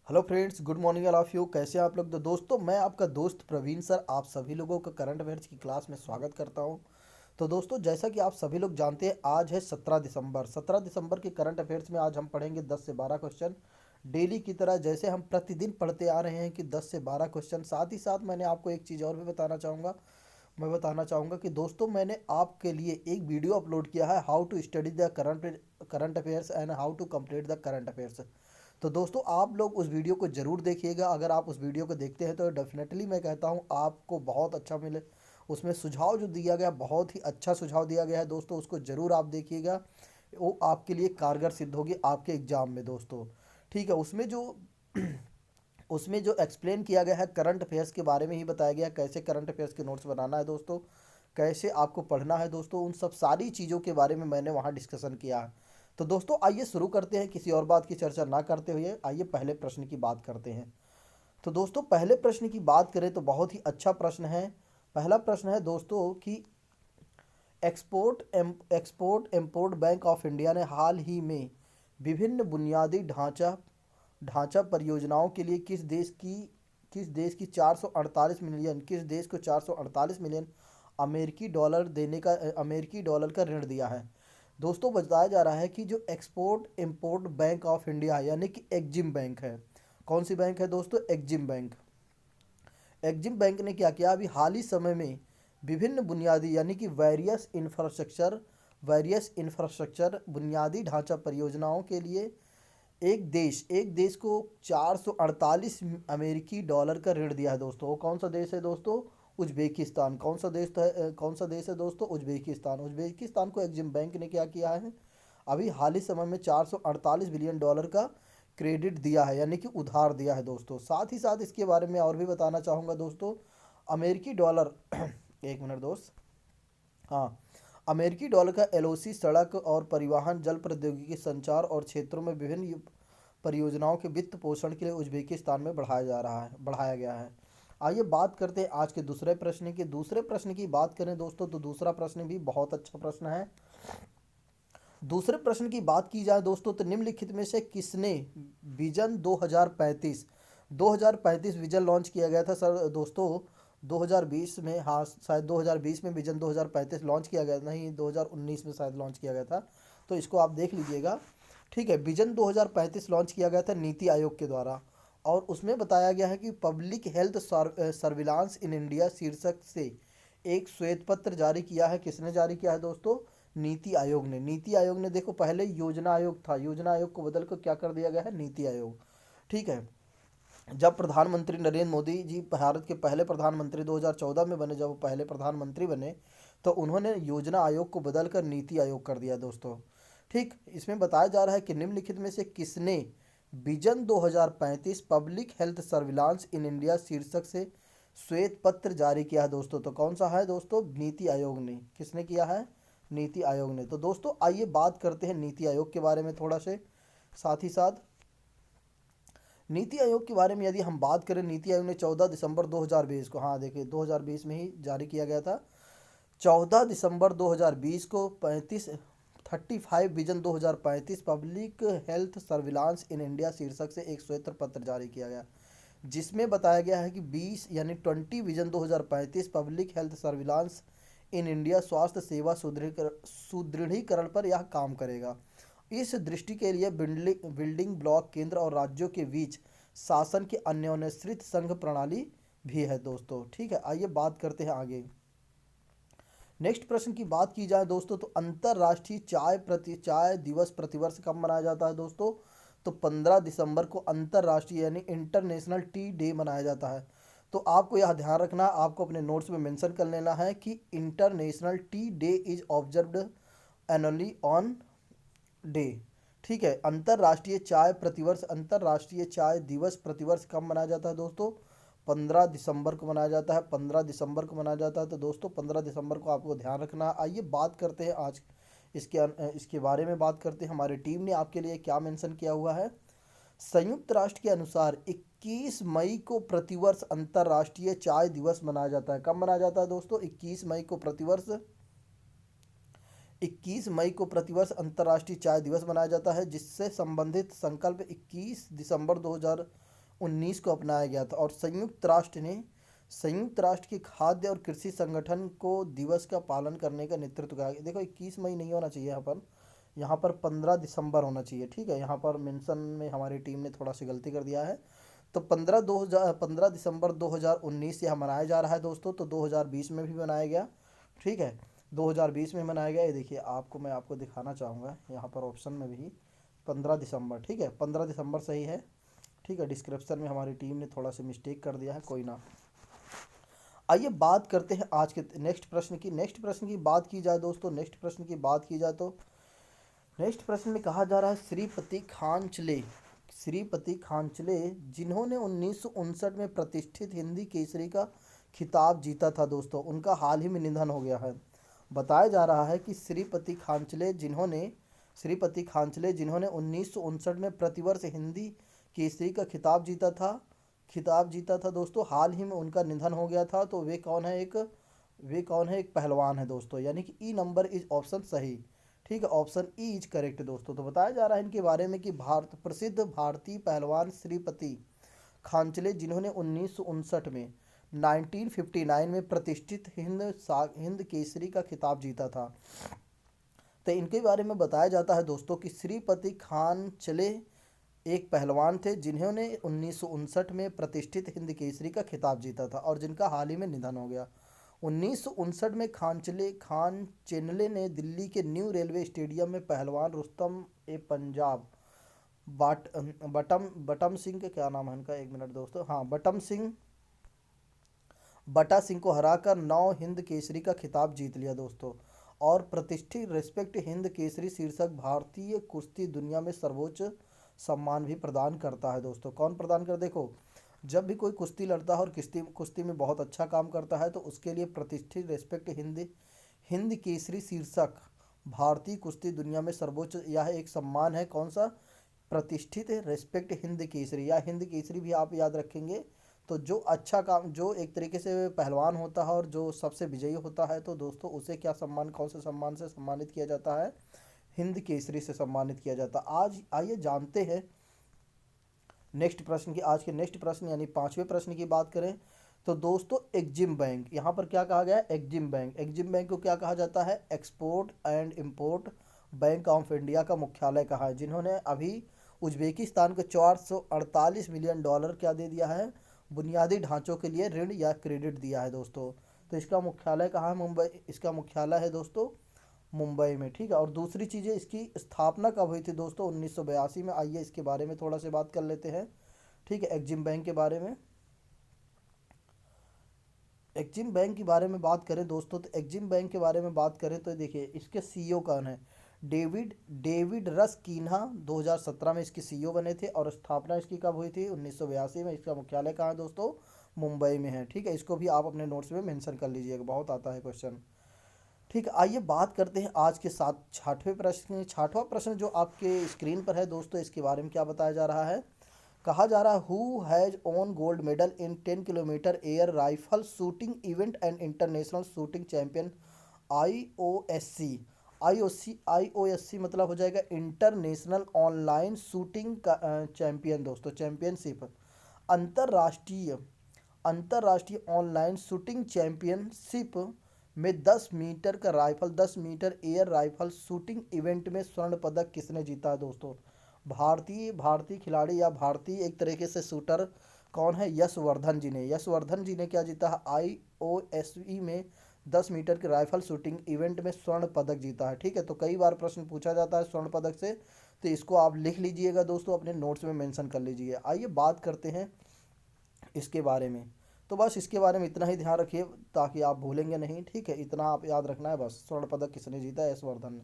Hello friends, good morning all of you. कैसे हैं आप लोग? तो दोस्तों, मैं आपका दोस्त प्रवीण सर आप सभी लोगों का करंट अफेयर्स की क्लास में स्वागत करता हूं। तो दोस्तों, जैसा कि आप सभी लोग जानते हैं, आज है 17 दिसंबर। 17 दिसंबर के करंट अफेयर्स में आज हम पढ़ेंगे 10 से 12 क्वेश्चन। डेली की तरह जैसे हम प्रतिदिन पढ़ते आ रहे हैं कि 10 से 12 क्वेश्चन। साथ ही साथ मैंने आपको एक चीज़ और भी बताना चाहूँगा। मैं बताना चाहूँगा कि दोस्तों, मैंने आपके लिए एक वीडियो अपलोड किया है, how to study the current affairs and how to complete the current affairs. तो दोस्तों, आप लोग उस वीडियो को ज़रूर देखिएगा। अगर आप उस वीडियो को देखते हैं तो डेफिनेटली मैं कहता हूँ आपको बहुत अच्छा मिले। उसमें सुझाव जो दिया गया, बहुत ही अच्छा सुझाव दिया गया है दोस्तों, उसको ज़रूर आप देखिएगा। वो आपके लिए कारगर सिद्ध होगी आपके एग्ज़ाम में दोस्तों। ठीक है, उसमें जो एक्सप्लेन किया गया है करंट अफेयर्स के बारे में ही बताया गया है, कैसे करंट अफेयर्स के नोट्स बनाना है दोस्तों, कैसे आपको पढ़ना है दोस्तों, उन सब सारी चीज़ों के बारे में मैंने वहाँ डिस्कशन किया है। तो दोस्तों, आइए शुरू करते हैं, किसी और बात की चर्चा ना करते हुए आइए पहले प्रश्न की बात करते हैं। तो दोस्तों, पहले प्रश्न की बात करें तो बहुत ही अच्छा प्रश्न है। पहला प्रश्न है दोस्तों कि export import bank of India ने हाल ही में विभिन्न बुनियादी ढांचा ढांचा परियोजनाओं के लिए किस देश को 448 मिलियन अमेरिकी डॉलर का ऋण दिया है। दोस्तों, बताया जा रहा है कि जो export import bank of India है, यानी कि एग्जिम बैंक है। कौन सी बैंक है दोस्तों? EXIM bank. एग्जिम बैंक ने क्या किया अभी हाल ही समय में? विभिन्न बुनियादी यानी कि वेरियस इंफ्रास्ट्रक्चर बुनियादी ढांचा परियोजनाओं के लिए एक देश को 448 अमेरिकी डॉलर का ऋण दिया है दोस्तों। वो कौन सा देश है दोस्तों? उज्बेकिस्तान। कौन सा देश है दोस्तों? उज्बेकिस्तान। उज्बेकिस्तान को एग्जिम बैंक ने क्या किया है? अभी हाल ही समय में 448 बिलियन डॉलर का क्रेडिट दिया है, यानी कि उधार दिया है दोस्तों। साथ ही साथ इसके बारे में और भी बताना चाहूँगा दोस्तों। अमेरिकी डॉलर एक मिनट दोस्त। हाँ, अमेरिकी डॉलर का एलओसी सड़क और परिवहन, जल प्रौद्योगिकी, संचार और क्षेत्रों में विभिन्न परियोजनाओं के वित्त पोषण के लिए उज्बेकिस्तान में बढ़ाया गया है। आइए बात करते हैं आज के दूसरे प्रश्न की। दूसरे प्रश्न की बात करें दोस्तों तो दूसरा प्रश्न भी बहुत अच्छा प्रश्न है। दूसरे प्रश्न की बात की जाए दोस्तों तो निम्नलिखित में से किसने विजन 2035 विजन लॉन्च किया गया था सर दोस्तों 2020 में। हाँ, शायद 2020 में विजन 2035 लॉन्च किया गया, नहीं 2019 में शायद लॉन्च किया गया था। तो इसको आप देख लीजिएगा। ठीक है, विजन 2035 लॉन्च किया गया था नीति आयोग के द्वारा। और उसमें बताया गया है कि public health surveillance in India शीर्षक से एक श्वेत पत्र जारी किया है। किसने जारी किया है दोस्तों? नीति आयोग ने। नीति आयोग ने, देखो पहले योजना आयोग था, योजना आयोग को बदल कर क्या कर दिया गया है? नीति आयोग। ठीक है, जब प्रधानमंत्री नरेंद्र मोदी जी भारत के पहले प्रधानमंत्री 2014 में बने, जब वो पहले प्रधानमंत्री बने तो उन्होंने योजना आयोग को बदल कर नीति आयोग कर दिया दोस्तों। ठीक, इसमें बताया जा रहा है कि निम्नलिखित में से किसने vision 2035 public health surveillance in India शीर्षक से श्वेत पत्र जारी किया है दोस्तों। तो कौन सा है दोस्तों? नीति आयोग ने। किसने किया है? नीति आयोग ने। तो दोस्तों, आइए बात करते हैं नीति आयोग के बारे में थोड़ा से। साथ ही साथ नीति आयोग के बारे में यदि हम बात करें, नीति आयोग ने 14 दिसंबर 2020 को, हाँ देखिए 2020 में ही जारी किया गया था। 14 दिसंबर 2020 को 35 vision 2035 public health surveillance in India शीर्षक से एक श्वेत पत्र जारी किया गया, जिसमें बताया गया है कि 20 यानी 20 vision 2035 public health surveillance in India स्वास्थ्य सेवा सुदृढ़ीकरण पर यह काम करेगा। इस दृष्टि के लिए बिल्डिंग ब्लॉक केंद्र और राज्यों के बीच शासन की अन्योन्याश्रित संघ प्रणाली भी है दोस्तों। ठीक है, आइए बात करते हैं आगे। नेक्स्ट प्रश्न की बात की जाए दोस्तों तो अंतर्राष्ट्रीय चाय दिवस प्रतिवर्ष कब मनाया जाता है दोस्तों? तो 15 दिसंबर को अंतर्राष्ट्रीय यानी इंटरनेशनल टी डे मनाया जाता है। तो आपको यह ध्यान रखना, आपको अपने नोट्स में मेंशन कर लेना है कि international T day is observed annually on day. ठीक है, अंतर्राष्ट्रीय चाय दिवस प्रतिवर्ष कब मनाया जाता है दोस्तों? 15 दिसंबर को मनाया जाता है। 15 दिसंबर को मनाया जाता है। तो दोस्तों, 15 दिसंबर को आपको ध्यान रखना है। आइए बात करते हैं आज इसके बारे में बात करते हैं। हमारी टीम ने आपके लिए क्या मेंशन किया हुआ है। संयुक्त राष्ट्र के अनुसार 21 मई को प्रतिवर्ष अंतर्राष्ट्रीय चाय दिवस मनाया जाता है। कब मनाया जाता है दोस्तों? 21 मई को प्रतिवर्ष अंतर्राष्ट्रीय चाय दिवस मनाया जाता है, जिससे संबंधित संकल्प 21 दिसंबर 19 को अपनाया गया था। और संयुक्त राष्ट्र के खाद्य और कृषि संगठन को दिवस का पालन करने का नेतृत्व किया। देखो 21 मई नहीं होना चाहिए यहाँ पर 15 दिसंबर होना चाहिए। ठीक है, यहाँ पर मेंशन में हमारी टीम ने थोड़ा सी गलती कर दिया है। तो 15 दिसंबर 2019 यह मनाया जा रहा है दोस्तों। तो 2020 में भी मनाया गया। ठीक है, 2020 में मनाया गया। ये देखिए मैं आपको दिखाना चाहूँगा यहाँ पर ऑप्शन में भी 15 दिसंबर। ठीक है, 15 दिसंबर सही है। ठीक है, डिस्क्रिप्शन में हमारी टीम ने थोड़ा सा मिस्टेक कर दिया है, कोई ना। आइए बात करते हैं आज के नेक्स्ट प्रश्न की बात की जाए दोस्तों। नेक्स्ट प्रश्न की बात की जाए तो नेक्स्ट प्रश्न में कहा जा रहा है श्रीपति खांचले जिन्होंने 1959 में प्रतिष्ठित हिंदी केसरी का खिताब जीता था दोस्तों, उनका हाल ही में निधन हो गया है। बताया जा रहा है कि श्रीपति खांचले जिन्होंने 1959 में प्रतिवर्ष हिंदी केसरी का खिताब जीता था दोस्तों, हाल ही में उनका निधन हो गया था। तो वे कौन है? एक पहलवान है दोस्तों, यानी कि ई नंबर इज ऑप्शन सही। ठीक है, ऑप्शन ई इज करेक्ट दोस्तों। तो बताया जा रहा है इनके बारे में कि प्रसिद्ध भारतीय पहलवान श्रीपति खांचले जिन्होंने 1959 में प्रतिष्ठित हिंद केसरी का खिताब जीता था। तो इनके बारे में बताया जाता है दोस्तों कि श्रीपति खांचले एक पहलवान थे जिन्होंने 1959 में प्रतिष्ठित हिंद केसरी का खिताब जीता था और जिनका हाल ही में निधन हो गया। 1959 में खानचेनले ने दिल्ली के न्यू रेलवे स्टेडियम में पहलवान रुस्तम ए पंजाब बटम सिंह के क्या नाम है इनका, एक मिनट दोस्तों, हाँ बटा सिंह को हराकर 9 हिंद केसरी का खिताब जीत लिया दोस्तों। और प्रतिष्ठित रेस्पेक्ट हिंद केसरी शीर्षक भारतीय कुश्ती दुनिया में सर्वोच्च सम्मान भी प्रदान करता है दोस्तों। कौन प्रदान कर? देखो, जब भी कोई कुश्ती लड़ता है और कुश्ती में बहुत अच्छा काम करता है तो उसके लिए प्रतिष्ठित रेस्पेक्ट हिंद केसरी शीर्षक भारतीय कुश्ती दुनिया में सर्वोच्च यह एक सम्मान है। कौन सा? प्रतिष्ठित रेस्पेक्ट हिंद केसरी, या हिंद केसरी भी आप याद रखेंगे। तो जो अच्छा काम, जो एक तरीके से पहलवान होता है और जो सबसे विजयी होता है, तो दोस्तों उसे क्या सम्मान, कौन से सम्मान से सम्मानित किया जाता है? हिंद केसरी से सम्मानित किया जाता है। आज आइए जानते हैं आज के नेक्स्ट प्रश्न यानी 5वें प्रश्न की बात करें तो दोस्तों एग्जिम बैंक, यहाँ पर क्या कहा गया है? एग्जिम बैंक को क्या कहा जाता है? Export and import bank of India का मुख्यालय कहाँ है? जिन्होंने अभी उज्बेकिस्तान को $448 मिलियन क्या दे दिया है? बुनियादी ढांचों के लिए ऋण या क्रेडिट दिया है दोस्तों। तो इसका मुख्यालय कहाँ है? मुंबई। इसका मुख्यालय है दोस्तों मुंबई में। ठीक है, और दूसरी चीज़ें, इसकी स्थापना कब हुई थी दोस्तों? 1982 में। आइए इसके बारे में थोड़ा सा बात कर लेते हैं। ठीक है, एग्जिम बैंक के बारे में बात करें दोस्तों, तो एग्जिम बैंक के बारे में बात करें तो देखिए इसके सीईओ कौन है? डेविड रस कीन्हा 2017 में इसके सीईओ बने थे। और स्थापना इसकी कब हुई थी? 1982 में। इसका मुख्यालय कहाँ है दोस्तों? मुंबई में है। ठीक है, इसको भी आप अपने नोट्स में मेंशन कर लीजिएगा, बहुत आता है क्वेश्चन। ठीक है, आइए बात करते हैं आज के साथ छठवां प्रश्न जो आपके स्क्रीन पर है दोस्तों। इसके बारे में क्या बताया जा रहा है? कहा जा रहा है who has won gold medal in 10 kilometre air rifle shooting event and international shooting champion IOSC मतलब हो जाएगा इंटरनेशनल ऑनलाइन शूटिंग का चैंपियन दोस्तों, चैंपियनशिप। अंतर्राष्ट्रीय ऑनलाइन शूटिंग चैंपियनशिप में 10 मीटर का rifle 10 metre air rifle shooting event में स्वर्ण पदक किसने जीता है दोस्तों? भारतीय खिलाड़ी या भारतीय एक तरीके से शूटर कौन है? यशवर्धन जी ने क्या जीता है? आईओएसई में 10 मीटर के राइफल शूटिंग इवेंट में स्वर्ण पदक जीता है। ठीक है, तो कई बार प्रश्न पूछा जाता है स्वर्ण पदक से, तो इसको आप लिख लीजिएगा दोस्तों, अपने नोट्स में मेंशन कर लीजिए। आइए बात करते हैं इसके बारे में। तो बस इसके बारे में इतना ही ध्यान रखिए ताकि आप भूलेंगे नहीं। ठीक है, इतना आप याद रखना है बस। स्वर्ण पदक किसने जीता है? एस वर्धन ने।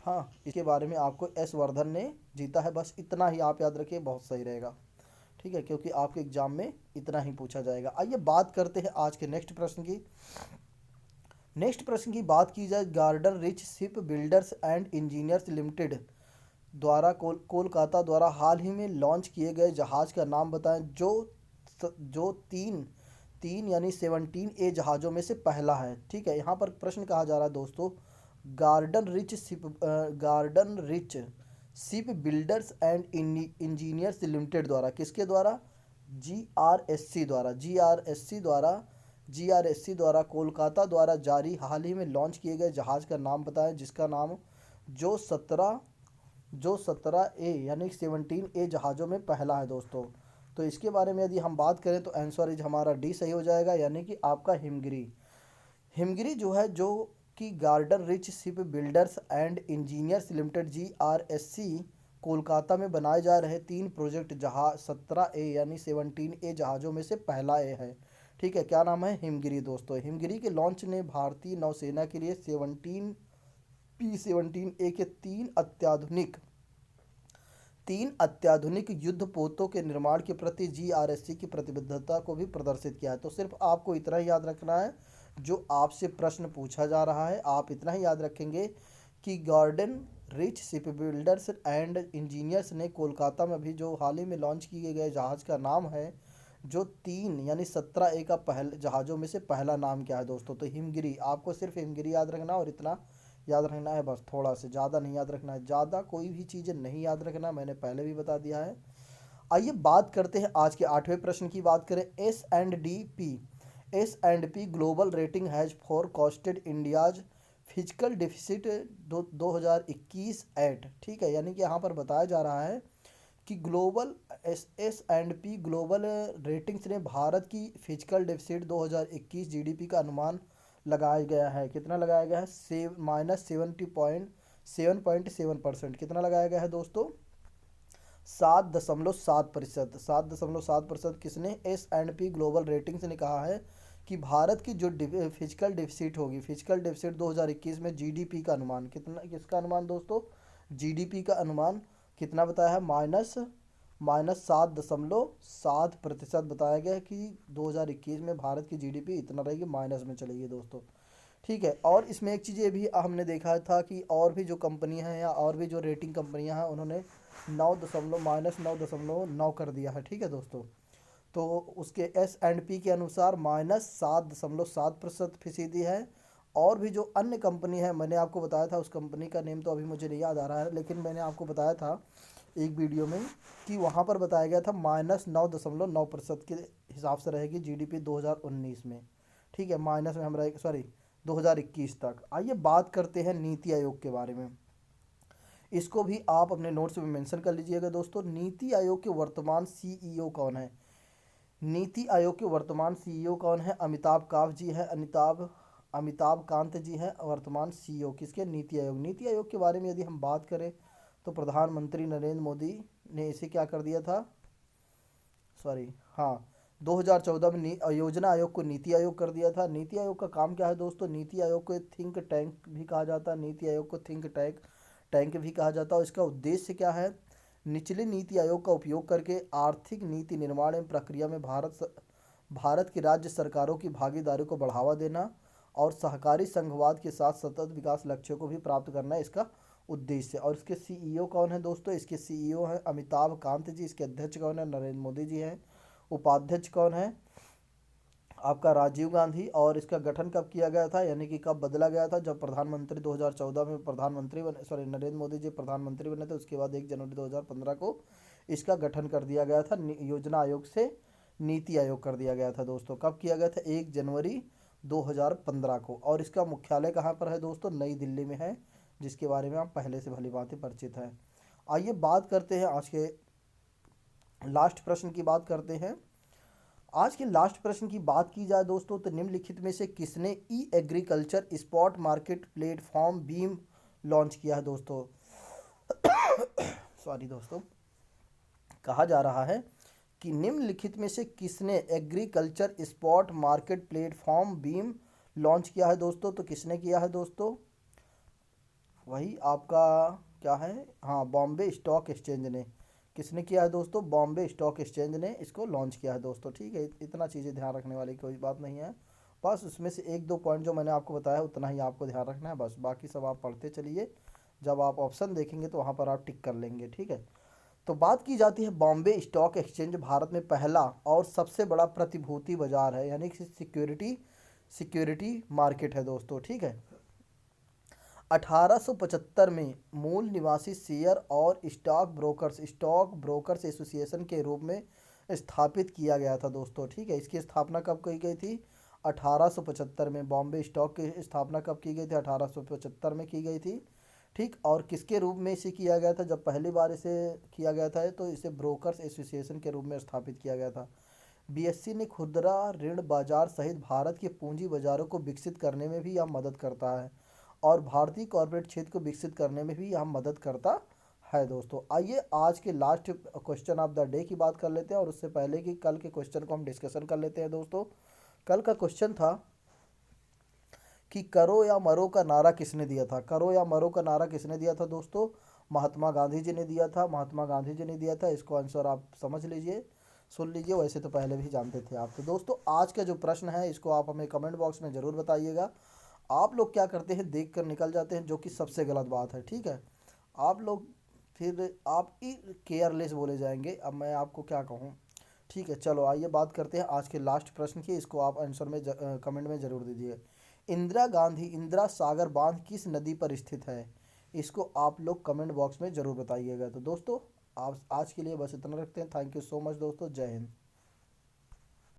हाँ, इसके बारे में आपको एस वर्धन ने जीता है, बस इतना ही आप याद रखिए, बहुत सही रहेगा। ठीक है, क्योंकि आपके एग्जाम में इतना ही पूछा जाएगा। आइए बात करते हैं आज के नेक्स्ट प्रश्न की बात की जाए। Garden rich ship builders and engineers limited द्वारा कोलकाता द्वारा हाल ही में लॉन्च किए गए जहाज़ का नाम बताएं जो तीन यानी 17A जहाज़ों में से पहला है। ठीक है, यहाँ पर प्रश्न कहा जा रहा है दोस्तों garden rich ship builders and engineers limited द्वारा, किसके द्वारा? जीआरएससी द्वारा कोलकाता द्वारा जारी हाल ही में लॉन्च किए गए जहाज़ का नाम बताएं, जिसका नाम जो 17 ए यानी 17 ए जहाज़ों में पहला है दोस्तों। तो इसके बारे में यदि हम बात करें तो आंसर इज हमारा डी सही हो जाएगा, यानी कि आपका हिमगिरी। हिमगिरी जो है, जो कि garden rich ship builders and engineers limited GRSC Kolkata में बनाए जा रहे 3 प्रोजेक्ट जहाज 17 ए यानी 17 ए जहाज़ों में से पहला ए है। ठीक है, क्या नाम है? हिमगिरी दोस्तों। हिमगिरी के लॉन्च ने भारतीय नौसेना के लिए 17 ए के 3 अत्याधुनिक युद्धपोतों के निर्माण के प्रति जीआरएससी की प्रतिबद्धता को भी प्रदर्शित किया है। तो सिर्फ आपको इतना ही याद रखना है, जो आपसे प्रश्न पूछा जा रहा है आप इतना ही याद रखेंगे कि garden rich ship builders and engineers ने कोलकाता में अभी जो हाल ही में लॉन्च किए गए जहाज़ का नाम है, जो 3 यानी 17 ए का पहले जहाज़ों में से पहला नाम क्या है दोस्तों? तो हिमगिरी। आपको सिर्फ हिमगिरी याद रखना और इतना याद रखना है बस, थोड़ा से, ज़्यादा नहीं याद रखना है, ज़्यादा कोई भी चीज़ें नहीं याद रखना, मैंने पहले भी बता दिया है। आइए बात करते हैं आज के 8वें प्रश्न की। बात करें S and P global rating has forecasted India's physical deficit 2021 at. ठीक है, यानी कि यहाँ पर बताया जा रहा है कि S and P global ratings ने भारत की फिजिकल डिफिसिट 2021 जीडीपी का अनुमान लगाया गया है। कितना लगाया गया है? -7.7%। कितना लगाया गया है दोस्तों? 7.7%। 7.7%। किसने? S and P global ratings ने कहा है कि भारत की जो फिजिकल डिफिसिट होगी, फिजिकल डिफिसिट 2021 में जीडीपी का अनुमान कितना, किसका अनुमान दोस्तों? जीडीपी का अनुमान कितना बताया है? -7.7% बताया गया है कि 2021 में भारत की जीडीपी इतना रहेगी, माइनस में चलेगी दोस्तों। ठीक है, और इसमें एक चीज़ ये भी हमने देखा था कि और भी जो कंपनियां हैं या और भी जो रेटिंग कंपनियां हैं, उन्होंने 9.9 कर दिया है। ठीक है दोस्तों, तो उसके एस एंड पी के अनुसार -7.7% है। और भी जो अन्य कंपनी है, मैंने आपको बताया था, उस कंपनी का नेम तो अभी मुझे नहीं याद आ रहा है, लेकिन मैंने आपको बताया था एक वीडियो में कि वहाँ पर बताया गया था -9.9% के हिसाब से रहेगी जीडीपी 2019 में। ठीक है, माइनस में हम रहे, सॉरी 2021 तक। आइए बात करते हैं नीति आयोग के बारे में। इसको भी आप अपने नोट्स में मेंशन कर लीजिएगा दोस्तों। नीति आयोग के वर्तमान सीईओ कौन है? नीति आयोग के वर्तमान सीईओ कौन है? अमिताभ कांत जी है। अमिताभ कांत जी हैं वर्तमान सीईओ किसके? नीति आयोग। नीति आयोग के बारे में यदि हम बात करें तो प्रधानमंत्री नरेंद्र मोदी ने इसे क्या कर दिया था, सॉरी हाँ, 2014 में योजना आयोग को नीति आयोग कर दिया था। नीति आयोग का काम क्या है दोस्तों? नीति आयोग को थिंक टैंक भी कहा जाता है, नीति आयोग को थिंक टैंक भी कहा जाता है। और इसका उद्देश्य क्या है? निचले नीति आयोग का उपयोग करके आर्थिक नीति निर्माण एवं प्रक्रिया में भारत की राज्य सरकारों की भागीदारी को बढ़ावा देना और सहकारी संघवाद के साथ सतत विकास लक्ष्यों को भी प्राप्त करना है इसका उद्देश्य। और इसके सीईओ कौन है दोस्तों? इसके सीईओ हैं अमिताभ कांत जी। इसके अध्यक्ष कौन है? नरेंद्र मोदी जी हैं। उपाध्यक्ष कौन है? आपका राजीव गांधी। और इसका गठन कब किया गया था, यानी कि कब बदला गया था? जब प्रधानमंत्री 2014 में प्रधानमंत्री बने, सॉरी नरेंद्र मोदी जी प्रधानमंत्री बने थे, उसके बाद 1 जनवरी 2015 को इसका गठन कर दिया गया था। योजना आयोग से नीति आयोग कर दिया गया था दोस्तों। कब किया गया था? 1 जनवरी 2015 को। और इसका मुख्यालय कहाँ पर है दोस्तों? नई दिल्ली में है, जिसके बारे में आप पहले से भली भांति परिचित हैं। आइए बात करते हैं आज के लास्ट प्रश्न की बात करते हैं। आज के लास्ट प्रश्न की बात की जाए दोस्तों तो निम्नलिखित में से किसने e agriculture spot market platform BEAM launch किया है दोस्तों? सॉरी दोस्तों, कहा जा रहा है कि निम्नलिखित में से किसने agriculture spot market platform BEAM launch किया है दोस्तों? तो किसने किया है दोस्तों? वही आपका क्या है, हाँ, बॉम्बे स्टॉक एक्सचेंज ने। किसने किया है दोस्तों? बॉम्बे स्टॉक एक्सचेंज ने इसको लॉन्च किया है दोस्तों। ठीक है, इतना चीज़ें ध्यान रखने वाली कोई बात नहीं है, बस उसमें से 1-2 पॉइंट जो मैंने आपको बताया उतना ही आपको ध्यान रखना है, बस बाकी सब आप पढ़ते चलिए। जब आप ऑप्शन देखेंगे तो वहाँ पर आप टिक कर लेंगे। ठीक है, तो बात की जाती है बॉम्बे स्टॉक एक्सचेंज भारत में पहला और सबसे बड़ा प्रतिभूति बाजार है, यानी कि सिक्योरिटी मार्केट है दोस्तों। ठीक है, 1875 में मूल निवासी शेयर और स्टॉक ब्रोकर्स एसोसिएशन के रूप में स्थापित किया गया था दोस्तों। ठीक है, इसकी स्थापना कब की गई थी? 1875 में। बॉम्बे स्टॉक की स्थापना कब की गई थी? 1875 में की गई थी। ठीक, और किसके रूप में इसे किया गया था? जब पहली बार इसे किया गया था तो इसे ब्रोकर्स एसोसिएशन के रूप में स्थापित किया गया था। बीएससी ने खुदरा ऋण बाजार सहित भारत के पूंजी बाजारों को विकसित करने में भी यह मदद करता है, और भारतीय कॉर्पोरेट क्षेत्र को विकसित करने में भी यह मदद करता है दोस्तों। आइए आज के last question of the day की बात कर लेते हैं, और उससे पहले कि कल के क्वेश्चन को हम डिस्कशन कर लेते हैं दोस्तों। कल का क्वेश्चन था कि करो या मरो का नारा किसने दिया था? करो या मरो का नारा किसने दिया था दोस्तों? महात्मा गांधी जी ने दिया था। महात्मा गांधी जी ने दिया था। इसको आंसर आप समझ लीजिए, सुन लीजिए, वैसे तो पहले भी जानते थे आप। तो दोस्तों आज का जो प्रश्न है इसको आप हमें कमेंट बॉक्स में ज़रूर बताइएगा। आप लोग क्या करते हैं, देख कर निकल जाते हैं, जो कि सबसे गलत बात है। ठीक है, आप लोग फिर आप ही केयरलेस बोले जाएंगे। अब मैं आपको क्या कहूँ। ठीक है, चलो आइए बात करते हैं आज के लास्ट प्रश्न की। इसको आप आंसर में कमेंट में ज़रूर दीजिए। इंदिरा गांधी इंदिरा सागर बांध किस नदी पर स्थित है? इसको आप लोग कमेंट बॉक्स में ज़रूर बताइएगा। तो दोस्तों आप आज के लिए बस इतना रखते हैं। थैंक यू सो मच दोस्तों। जय हिंद।